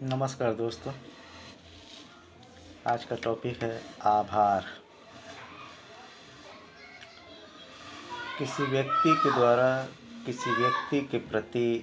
नमस्कार दोस्तों। आज का टॉपिक है आभार। किसी व्यक्ति के द्वारा किसी व्यक्ति के प्रति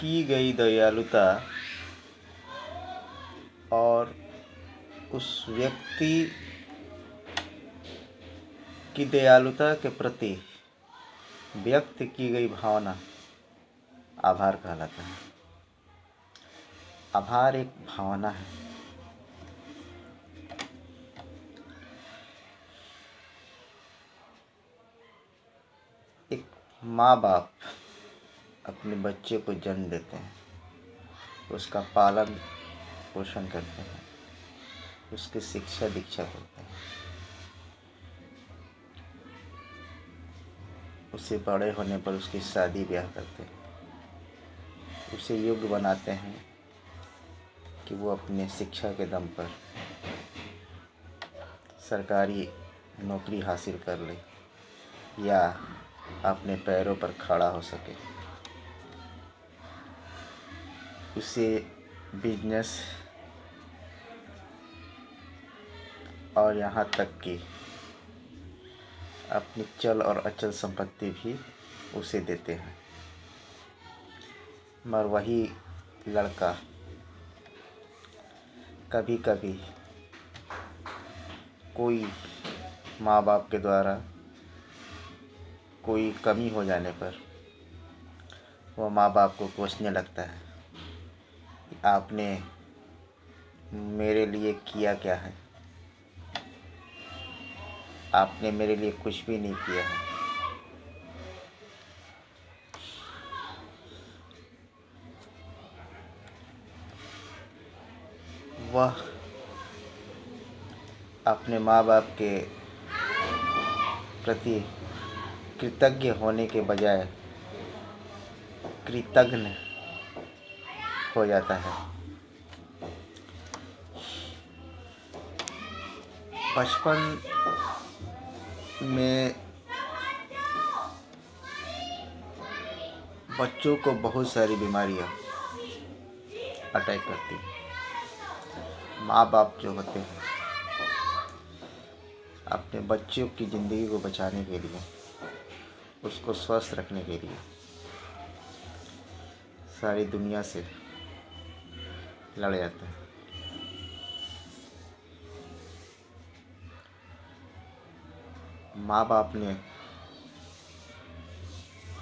की गई दयालुता और उस व्यक्ति की दयालुता के प्रति व्यक्त की गई भावना आभार कहलाता है। आभार एक भावना है। एक माँ बाप अपने बच्चे को जन्म देते हैं, उसका पालन पोषण करते हैं, उसकी शिक्षा दीक्षा करते हैं, उसे बड़े होने पर उसकी शादी ब्याह करते हैं, उसे योग्य बनाते हैं कि वो अपने शिक्षा के दम पर सरकारी नौकरी हासिल कर ले या अपने पैरों पर खड़ा हो सके। उसे बिजनेस और यहाँ तक कि अपनी चल और अचल संपत्ति भी उसे देते हैं। मगर वही लड़का कभी कभी कोई माँ बाप के द्वारा कोई कमी हो जाने पर वह माँ बाप को कोसने लगता है कि आपने मेरे लिए किया क्या है, आपने मेरे लिए कुछ भी नहीं किया है। वह अपने माँ बाप के प्रति कृतज्ञ होने के बजाय कृतघ्न हो जाता है। बचपन में बच्चों को बहुत सारी बीमारियां अटैक करती हैं। माँ बाप जो होते हैं अपने बच्चों की ज़िंदगी को बचाने के लिए, उसको स्वस्थ रखने के लिए सारी दुनिया से लड़ जाते हैं। माँ बाप ने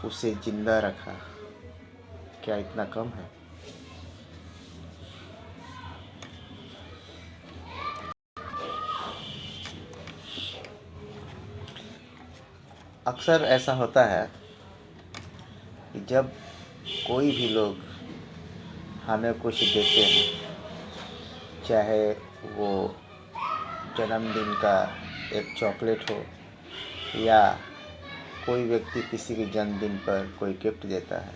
उसे जिंदा रखा, क्या इतना कम है? अक्सर ऐसा होता है कि जब कोई भी लोग हमें कुछ देते हैं, चाहे वो जन्मदिन का एक चॉकलेट हो या कोई व्यक्ति किसी के जन्मदिन पर कोई गिफ्ट देता है,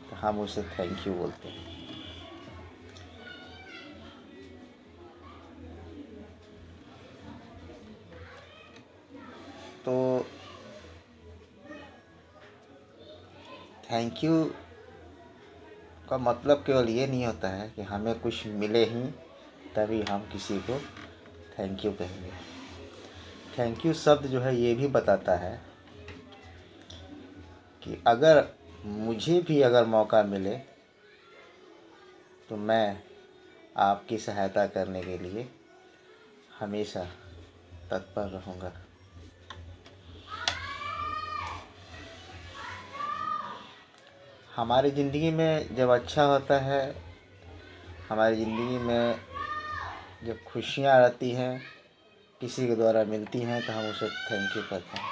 तो हम उसे थैंक यू बोलते हैं। तो थैंक यू का मतलब केवल ये नहीं होता है कि हमें कुछ मिले ही तभी हम किसी को थैंक यू कहेंगे। थैंक यू शब्द जो है ये भी बताता है कि अगर मुझे भी अगर मौका मिले तो मैं आपकी सहायता करने के लिए हमेशा तत्पर रहूँगा। हमारी ज़िंदगी में जब अच्छा होता है, हमारी ज़िंदगी में जब खुशियाँ आती हैं, किसी के द्वारा मिलती हैं, तो हम उसे थैंक यू कहते हैं।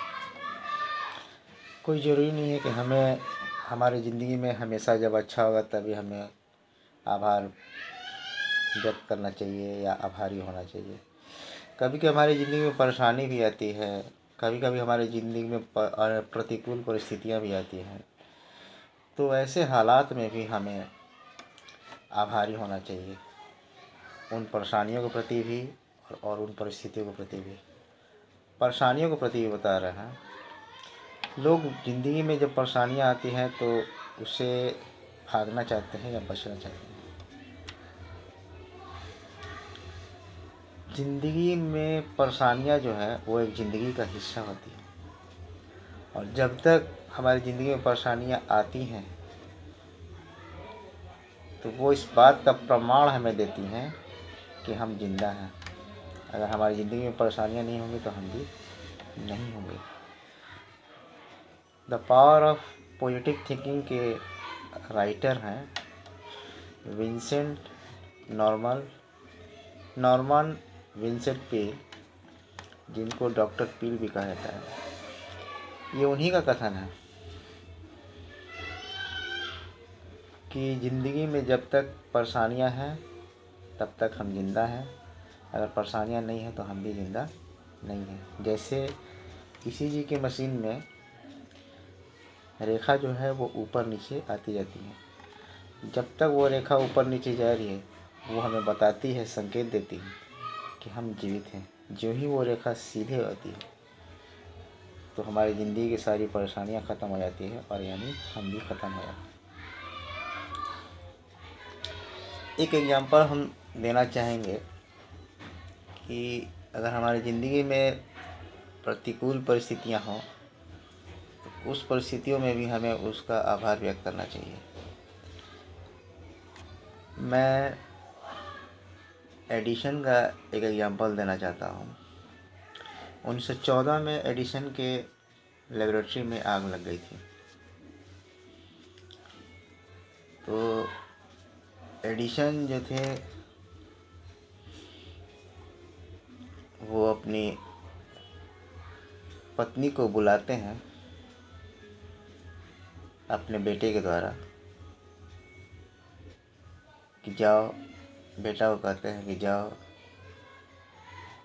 कोई ज़रूरी नहीं है कि हमें हमारी ज़िंदगी में हमेशा जब अच्छा होगा तभी हमें आभार व्यक्त करना चाहिए या आभारी होना चाहिए। कभी कभी हमारी ज़िंदगी में परेशानी भी आती है, कभी कभी हमारी ज़िंदगी में प्रतिकूल परिस्थितियाँ भी आती हैं, तो ऐसे हालात में भी हमें आभारी होना चाहिए, उन परेशानियों के प्रति भी और उन परिस्थितियों के प्रति भी। परेशानियों के प्रति भी बता रहे हैं। लोग ज़िंदगी में जब परेशानियाँ आती हैं तो उससे भागना चाहते हैं या बचना चाहते हैं, ज़िंदगी में परेशानियाँ जो है वो एक ज़िंदगी का हिस्सा होती है, और जब तक हमारी ज़िंदगी में परेशानियाँ आती हैं तो वो इस बात का प्रमाण हमें देती हैं कि हम जिंदा हैं। अगर हमारी ज़िंदगी में परेशानियाँ नहीं होंगी तो हम भी नहीं होंगे। The power of positive thinking के राइटर हैं विंसेंट नॉर्मन विंसेंट पील, जिनको डॉक्टर पील भी कहा जाता है। ये उन्हीं का कथन है कि ज़िंदगी में जब तक परेशानियां हैं तब तक हम जिंदा हैं, अगर परेशानियां नहीं हैं तो हम भी जिंदा नहीं हैं। जैसे ईसीजी की मशीन में रेखा जो है वो ऊपर नीचे आती जाती है, जब तक वो रेखा ऊपर नीचे जा रही है वो हमें बताती है, संकेत देती है कि हम जीवित हैं। जो ही वो रेखा सीधे आती है तो हमारी ज़िंदगी की सारी परेशानियां ख़त्म हो जाती है, और यानी हम भी ख़त्म हो जाते हैं। एक एग्जांपल हम देना चाहेंगे कि अगर हमारी ज़िंदगी में प्रतिकूल परिस्थितियां हों तो उस परिस्थितियों में भी हमें उसका आभार व्यक्त करना चाहिए। मैं एडिशन का एक एग्जांपल देना चाहता हूँ। 1914 में एडिशन के लेबोरेटरी में आग लग गई थी। तो एडिशन जो थे वो अपनी पत्नी को बुलाते हैं अपने बेटे के द्वारा कि जाओ, बेटा को कहते हैं कि जाओ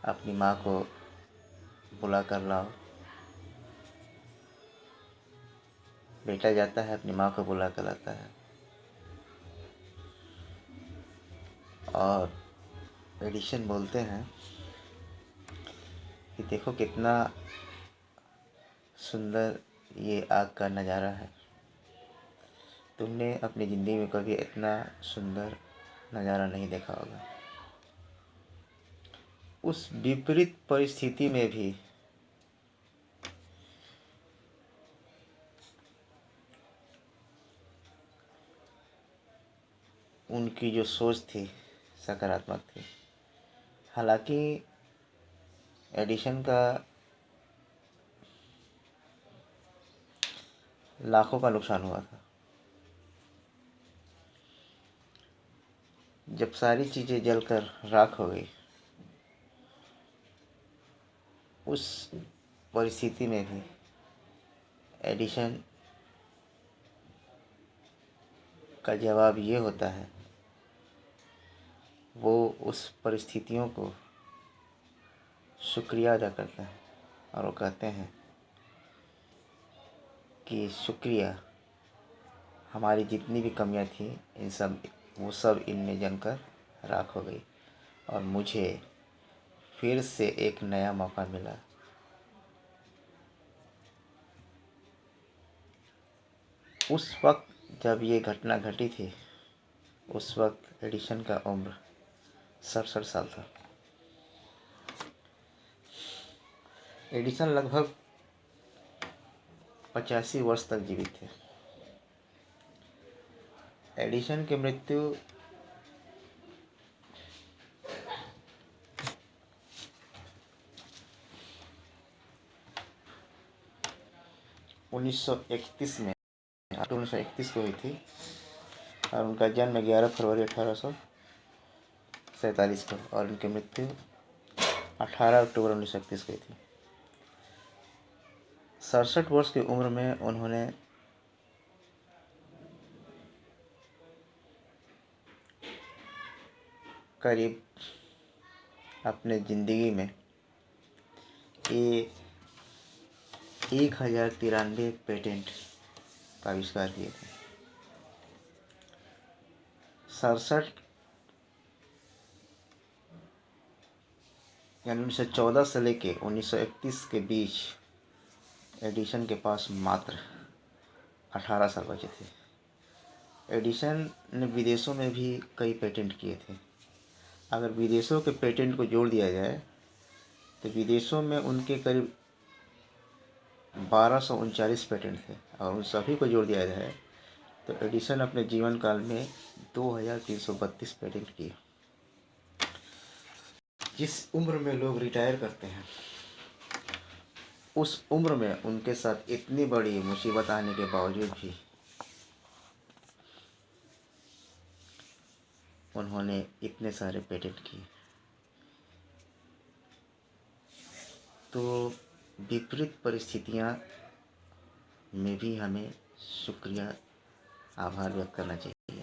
अपनी माँ को बुला कर लाओ। बेटा जाता है, अपनी माँ को बुला कर लाता है, और एडिशन बोलते हैं कि देखो कितना सुंदर ये आग का नज़ारा है, तुमने अपनी ज़िंदगी में कभी इतना सुंदर नज़ारा नहीं देखा होगा। उस विपरीत परिस्थिति में भी उनकी जो सोच थी सकारात्मक थी। हालांकि एडिशन का लाखों का नुकसान हुआ था। जब सारी चीज़ें जलकर राख हो गई, उस परिस्थिति में भी एडिशन का जवाब ये होता है, वो उस परिस्थितियों को शुक्रिया अदा करते हैं और वो कहते हैं कि शुक्रिया, हमारी जितनी भी कमियां थी वो सब इनमें जलकर राख हो गई, और मुझे फिर से एक नया मौका मिला। उस वक्त जब ये घटना घटी थी, उस वक्त एडिशन का उम्र 67 साल था। एडिसन लगभग 85 वर्ष तक जीवित थे। एडिशन की मृत्यु 1931 में, 1931 को हुई थी, और उनका जन्म 11 फरवरी 1847 को, और उनकी मृत्यु 18 अक्टूबर 1931 को हुई थी। 67 वर्ष की उम्र में उन्होंने करीब अपने ज़िंदगी में 1093 पेटेंट का आविष्कार किए थे। 67 यानी 1914 से लेके 1931 के बीच एडिशन के पास मात्र 18 साल बचे थे। एडिशन ने विदेशों में भी कई पेटेंट किए थे, अगर विदेशों के पेटेंट को जोड़ दिया जाए तो विदेशों में उनके करीब 1239 पेटेंट थे, और उन सभी को जोड़ दिया जाए तो एडिसन अपने जीवन काल में 2332 पेटेंट किए। जिस उम्र में लोग रिटायर करते हैं उस उम्र में उनके साथ इतनी बड़ी मुसीबत आने के बावजूद भी उन्होंने इतने सारे पेटेंट किए। तो विपरीत परिस्थितियां में भी हमें शुक्रिया आभार व्यक्त करना चाहिए।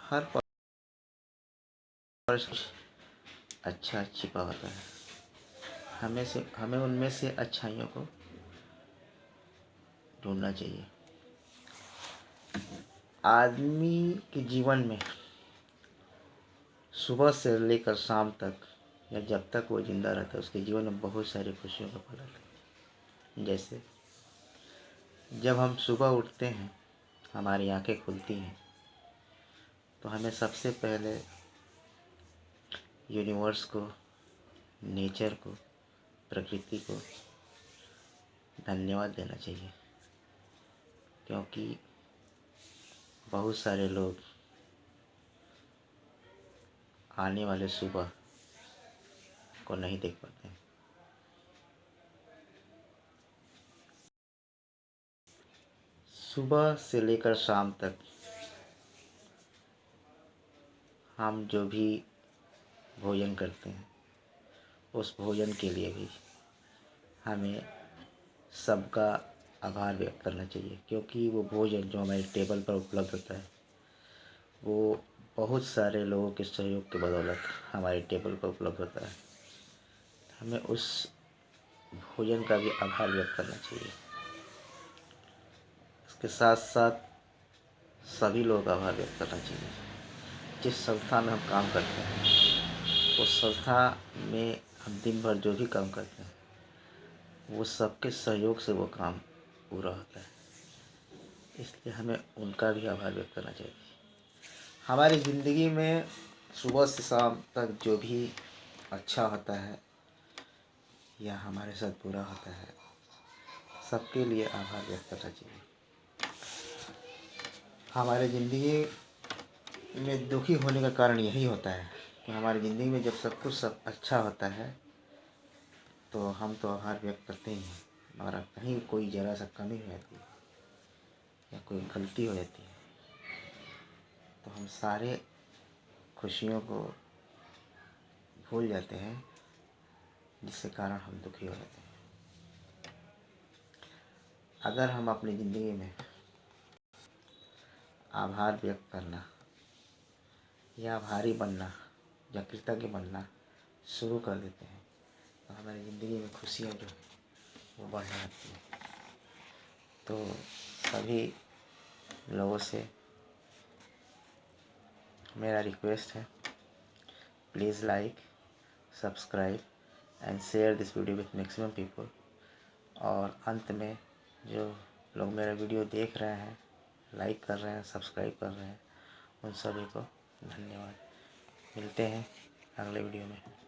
हर पर अच्छा छिपा होता है, हमें उनमें से अच्छाइयों को ढूंढना चाहिए। आदमी के जीवन में सुबह से लेकर शाम तक या जब तक वो जिंदा रहता है उसके जीवन में बहुत सारी खुशियों का पल आता है। जैसे जब हम सुबह उठते हैं, हमारी आंखें खुलती हैं, तो हमें सबसे पहले यूनिवर्स को, नेचर को, प्रकृति को धन्यवाद देना चाहिए, क्योंकि बहुत सारे लोग आने वाले सुबह को नहीं देख पाते हैं। सुबह से लेकर शाम तक हम जो भी भोजन करते हैं उस भोजन के लिए भी हमें सबका आभार व्यक्त करना चाहिए, क्योंकि वो भोजन जो हमारे टेबल पर उपलब्ध होता है वो बहुत सारे लोगों के सहयोग के बदौलत हमारे टेबल पर उपलब्ध होता है। हमें उस भोजन का भी आभार व्यक्त करना चाहिए। इसके साथ साथ सभी लोगों का आभार व्यक्त करना चाहिए। जिस संस्था में हम काम करते हैं उस संस्था में हम दिन भर जो भी काम करते हैं वो सबके सहयोग से वो काम पूरा होता है, इसलिए हमें उनका भी आभार व्यक्त करना चाहिए। हमारी ज़िंदगी में सुबह से शाम तक जो भी अच्छा होता है या हमारे साथ बुरा होता है सबके लिए आभार व्यक्त करना चाहिए। हमारे ज़िंदगी में दुखी होने का कारण यही होता है कि हमारी ज़िंदगी में जब सब अच्छा होता है तो हम तो आभार व्यक्त करते ही हैं, मगर कहीं कोई ज़रा सा कमी हो जाती है या कोई गलती हो जाती है तो हम सारे खुशियों को भूल जाते हैं, जिसके कारण हम दुखी हो जाते हैं। अगर हम अपनी ज़िंदगी में आभार व्यक्त करना या आभारी बनना या कृतज्ञ बनना शुरू कर देते हैं तो हमारी ज़िंदगी में खुशियाँ जो है वो बढ़ने लगती हैं। तो सभी लोगों से मेरा रिक्वेस्ट है, please like, subscribe and share this video with maximum people. और अंत में जो लोग मेरा वीडियो देख रहे हैं, लाइक कर रहे हैं, सब्सक्राइब कर रहे हैं, उन सभी को धन्यवाद। मिलते हैं अगले वीडियो में।